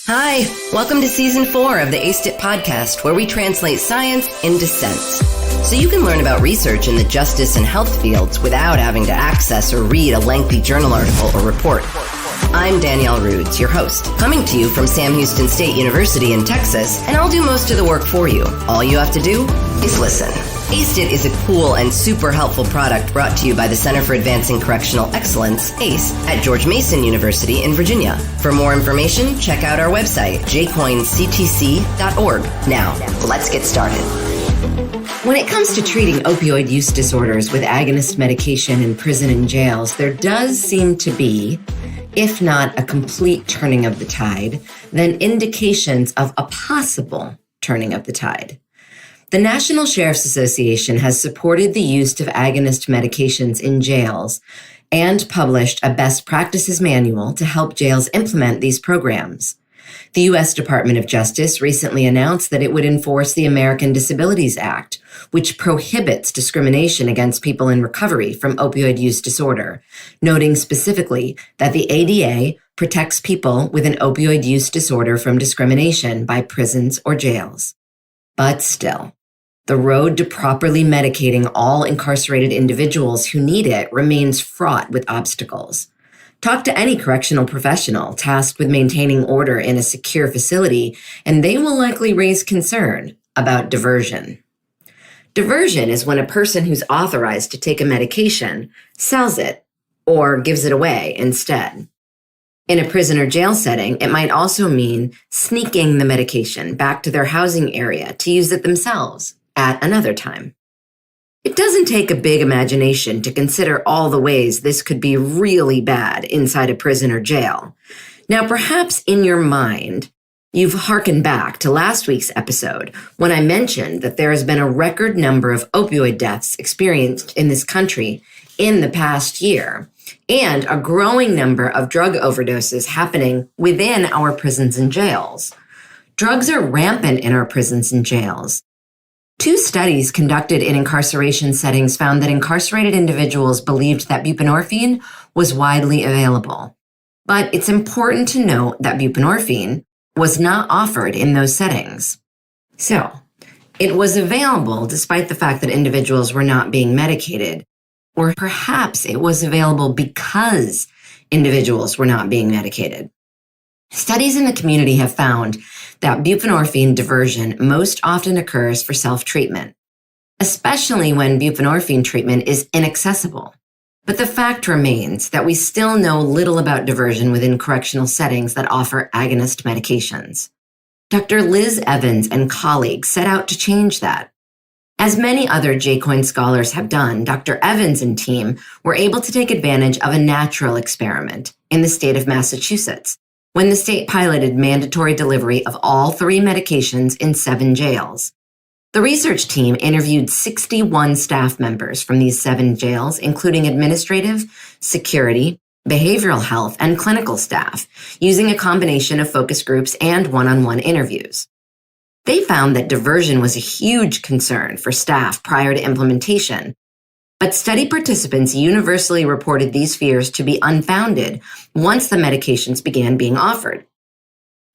Hi, welcome to Season 4 of the Aced It podcast, where we translate science into sense. So you can learn about research in the justice and health fields without having to access or read a lengthy journal article or report. I'm Danielle Rudes, your host, coming to you from Sam Houston State University in Texas, and I'll do most of the work for you. All you have to do is listen. Aced It is a cool and super helpful product brought to you by the Center for Advancing Correctional Excellence, ACE, at George Mason University in Virginia. For more information, check out our website, JCOIN-CTC.org. Now, let's get started. When it comes to treating opioid use disorders with agonist medication in prison and jails, there does seem to be, if not a complete turning of the tide, then indications of a possible turning of the tide. The National Sheriff's Association has supported the use of agonist medications in jails and published a best practices manual to help jails implement these programs. The U.S. Department of Justice recently announced that it would enforce the American Disabilities Act, which prohibits discrimination against people in recovery from opioid use disorder, noting specifically that the ADA protects people with an opioid use disorder from discrimination by prisons or jails. But still, the road to properly medicating all incarcerated individuals who need it remains fraught with obstacles. Talk to any correctional professional tasked with maintaining order in a secure facility, and they will likely raise concern about diversion. Diversion is when a person who's authorized to take a medication sells it or gives it away instead. In a prison or jail setting, it might also mean sneaking the medication back to their housing area to use it themselves at another time. It doesn't take a big imagination to consider all the ways this could be really bad inside a prison or jail. Now, perhaps in your mind, you've hearkened back to last week's episode when I mentioned that there has been a record number of opioid deaths experienced in this country in the past year, and a growing number of drug overdoses happening within our prisons and jails. Drugs are rampant in our prisons and jails. 2 studies conducted in incarceration settings found that incarcerated individuals believed that buprenorphine was widely available. But it's important to note that buprenorphine was not offered in those settings. So, it was available despite the fact that individuals were not being medicated, or perhaps it was available because individuals were not being medicated. Studies in the community have found that buprenorphine diversion most often occurs for self-treatment, especially when buprenorphine treatment is inaccessible. But the fact remains that we still know little about diversion within correctional settings that offer agonist medications. Dr. Liz Evans and colleagues set out to change that. As many other JCOIN scholars have done, Dr. Evans and team were able to take advantage of a natural experiment in the state of Massachusetts, when the state piloted mandatory delivery of all 3 medications in 7 jails. The research team interviewed 61 staff members from these 7 jails, including administrative, security, behavioral health, and clinical staff, using a combination of focus groups and one-on-one interviews. They found that diversion was a huge concern for staff prior to implementation, but study participants universally reported these fears to be unfounded once the medications began being offered.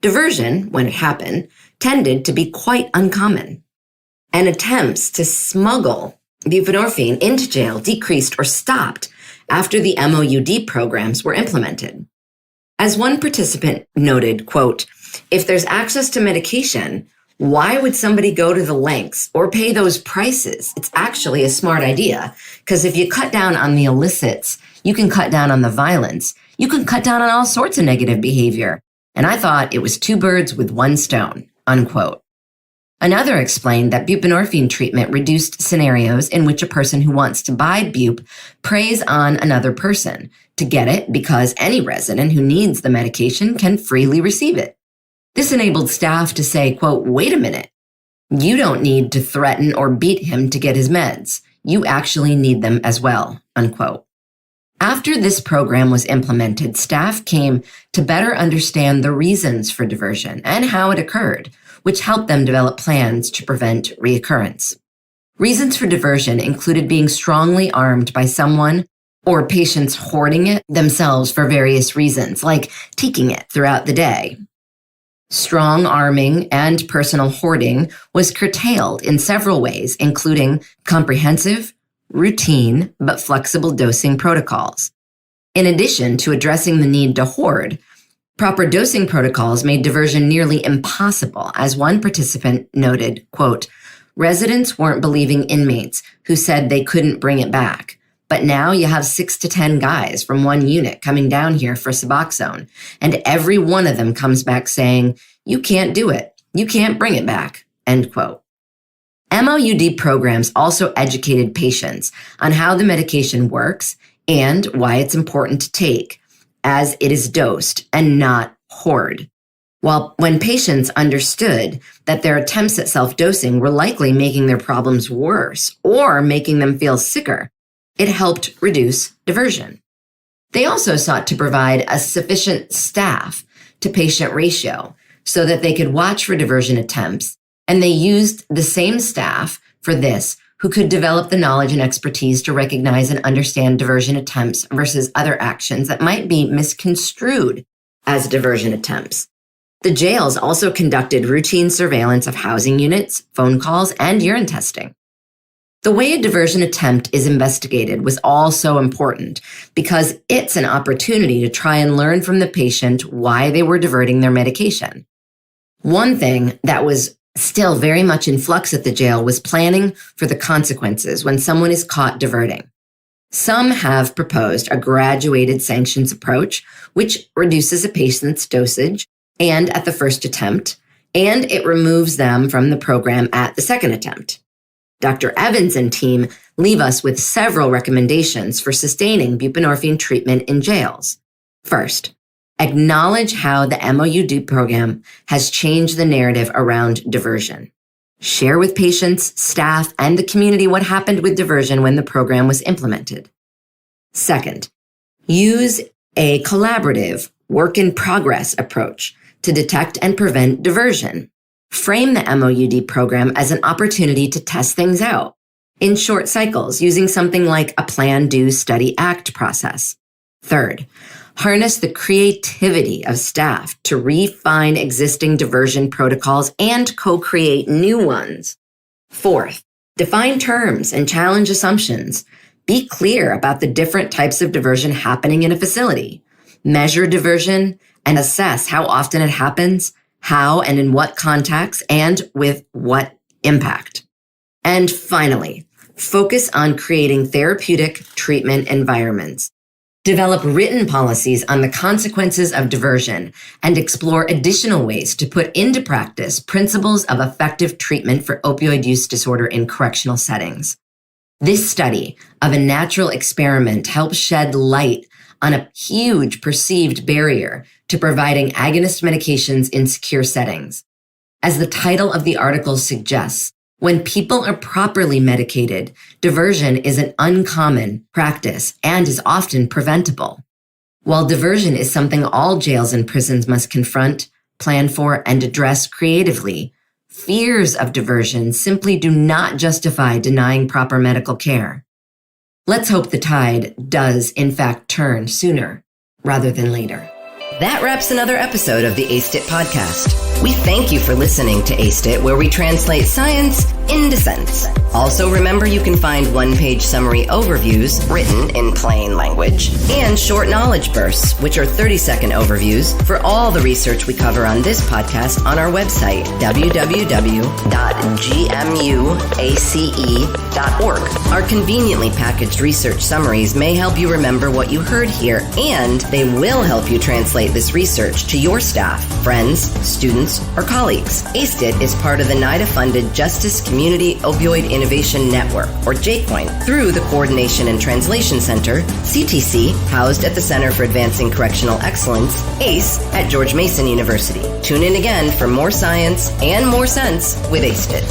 Diversion, when it happened, tended to be quite uncommon, and attempts to smuggle buprenorphine into jail decreased or stopped after the MOUD programs were implemented. As one participant noted, quote, "If there's access to medication, why would somebody go to the lengths or pay those prices? It's actually a smart idea, because if you cut down on the illicits, you can cut down on the violence. You can cut down on all sorts of negative behavior. And I thought it was 2 birds with 1 stone," unquote. Another explained that buprenorphine treatment reduced scenarios in which a person who wants to buy bupe preys on another person to get it because any resident who needs the medication can freely receive it. This enabled staff to say, quote, "Wait a minute. You don't need to threaten or beat him to get his meds. You actually need them as well," unquote. After this program was implemented, staff came to better understand the reasons for diversion and how it occurred, which helped them develop plans to prevent reoccurrence. Reasons for diversion included being strongly armed by someone or patients hoarding it themselves for various reasons, like taking it throughout the day. Strong arming and personal hoarding was curtailed in several ways, including comprehensive, routine, but flexible dosing protocols. In addition to addressing the need to hoard, proper dosing protocols made diversion nearly impossible, as one participant noted, quote, "Residents weren't believing inmates who said they couldn't bring it back. But now you have 6 to 10 guys from one unit coming down here for Suboxone, and every one of them comes back saying, 'You can't do it. You can't bring it back.'" End quote. MOUD programs also educated patients on how the medication works and why it's important to take, as it is dosed and not hoard. When patients understood that their attempts at self-dosing were likely making their problems worse or making them feel sicker, it helped reduce diversion. They also sought to provide a sufficient staff to patient ratio so that they could watch for diversion attempts, and they used the same staff for this who could develop the knowledge and expertise to recognize and understand diversion attempts versus other actions that might be misconstrued as diversion attempts. The jails also conducted routine surveillance of housing units, phone calls, and urine testing. The way a diversion attempt is investigated was also important because it's an opportunity to try and learn from the patient why they were diverting their medication. One thing that was still very much in flux at the jail was planning for the consequences when someone is caught diverting. Some have proposed a graduated sanctions approach, which reduces a patient's dosage and at the first attempt, and it removes them from the program at the second attempt. Dr. Evans and team leave us with several recommendations for sustaining buprenorphine treatment in jails. First, acknowledge how the MOUD program has changed the narrative around diversion. Share with patients, staff, and the community what happened with diversion when the program was implemented. Second, use a collaborative, work-in-progress approach to detect and prevent diversion. Frame the MOUD program as an opportunity to test things out in short cycles using something like a plan, do, study, act process. Third, harness the creativity of staff to refine existing diversion protocols and co-create new ones. Fourth, define terms and challenge assumptions. Be clear about the different types of diversion happening in a facility. Measure diversion and assess how often it happens, how and in what context, and with what impact. And finally, focus on creating therapeutic treatment environments. Develop written policies on the consequences of diversion and explore additional ways to put into practice principles of effective treatment for opioid use disorder in correctional settings. This study of a natural experiment helps shed light on a huge perceived barrier to providing agonist medications in secure settings. As the title of the article suggests, when people are properly medicated, diversion is an uncommon practice and is often preventable. While diversion is something all jails and prisons must confront, plan for, and address creatively, fears of diversion simply do not justify denying proper medical care. Let's hope the tide does, in fact, turn sooner rather than later. That wraps another episode of the ACE IT podcast. We thank you for listening to ACE IT, where we translate science into sense. Also, remember you can find one-page summary overviews written in plain language and short knowledge bursts, which are 30-second overviews for all the research we cover on this podcast on our website, www.gmuace.org. Our conveniently packaged research summaries may help you remember what you heard here, and they will help you translate this research to your staff, friends, students, or colleagues. ACE IT is part of the NIDA-funded Justice Community Opioid Innovation Network, or JCOIN, through the Coordination and Translation Center, CTC, housed at the Center for Advancing Correctional Excellence, ACE, at George Mason University. Tune in again for more science and more sense with ACE IT.